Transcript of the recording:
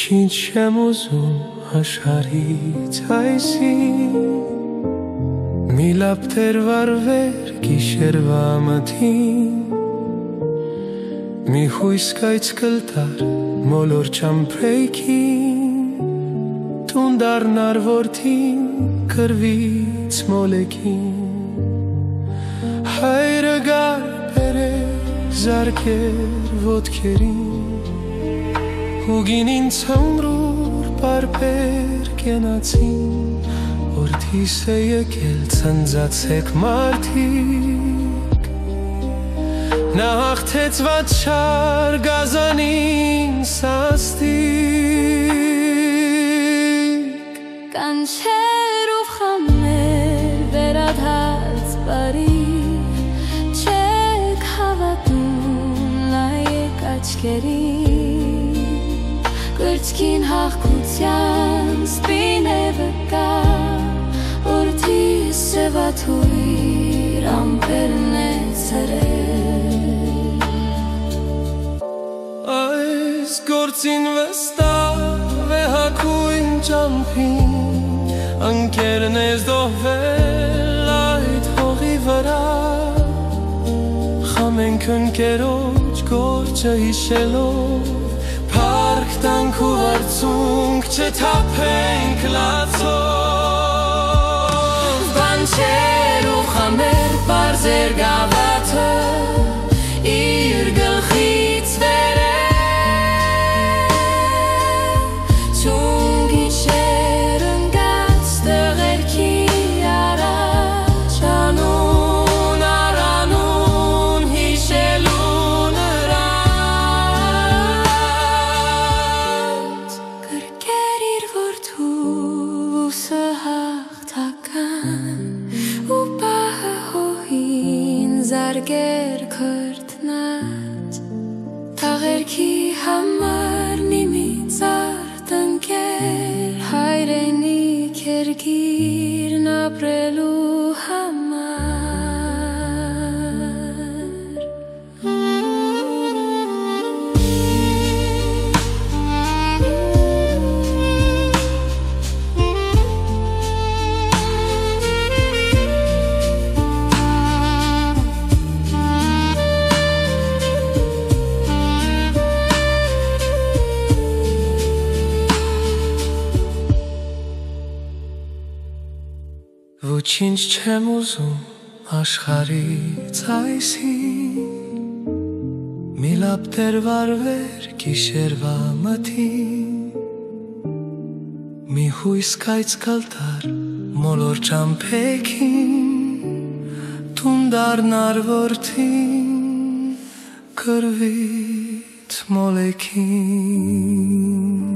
Ոչինչ չեմ ուզում աշխարհից այսին Մի լապտեր վարվեր գիշերվա մթին Մի հույս կայծ կլտար մոլոր ճամփրեքին Տուն դառնար որդին կրվից մոլեքին Հայրը գար բերեր զարկեր ոտքերին Ու գինին ցամրուր պարպեր կենացին Որդիս է եկել ցնծացեք մարդիկ Նա հաղթեց վաչար գազանին սաստիկ Կանչերով խամեր վերադարձ բարի Չեք հավատում լայեք աչքերին Կրծքին հաղթության սպին է վկա Որդիս սևաթույր ամպերն է ծրել Այս գործին վստահ է հակույն ճամփին Ընկերն ես դոհվել այդ հողի վրա Խամենք ընկերոջ գործը հիշելով Փառք տանք ու վարձունք չթափենք լացով Բանչեր ու խամեր բարձեր գավաթը իր գլխից վեր է Չուն գիշեր ընկած տղերքի առաջ Անուն առանուն հիշելու նրանց Կրկեր իր որդու սհաղթական ու պահը հողին զարգեր քրտնած Թաղերքի համար նիմից արտնկեր հայրենիք երգիրն ապրելու համար Ոչինչ չեմ ուզում աշխարհից այսին Մի լապտեր վարվեր գիշերվա մթին Մի հույս կայծ կլտար մոլոր ճամփեքին Տուն դառնար որդին կրվից մոլեքին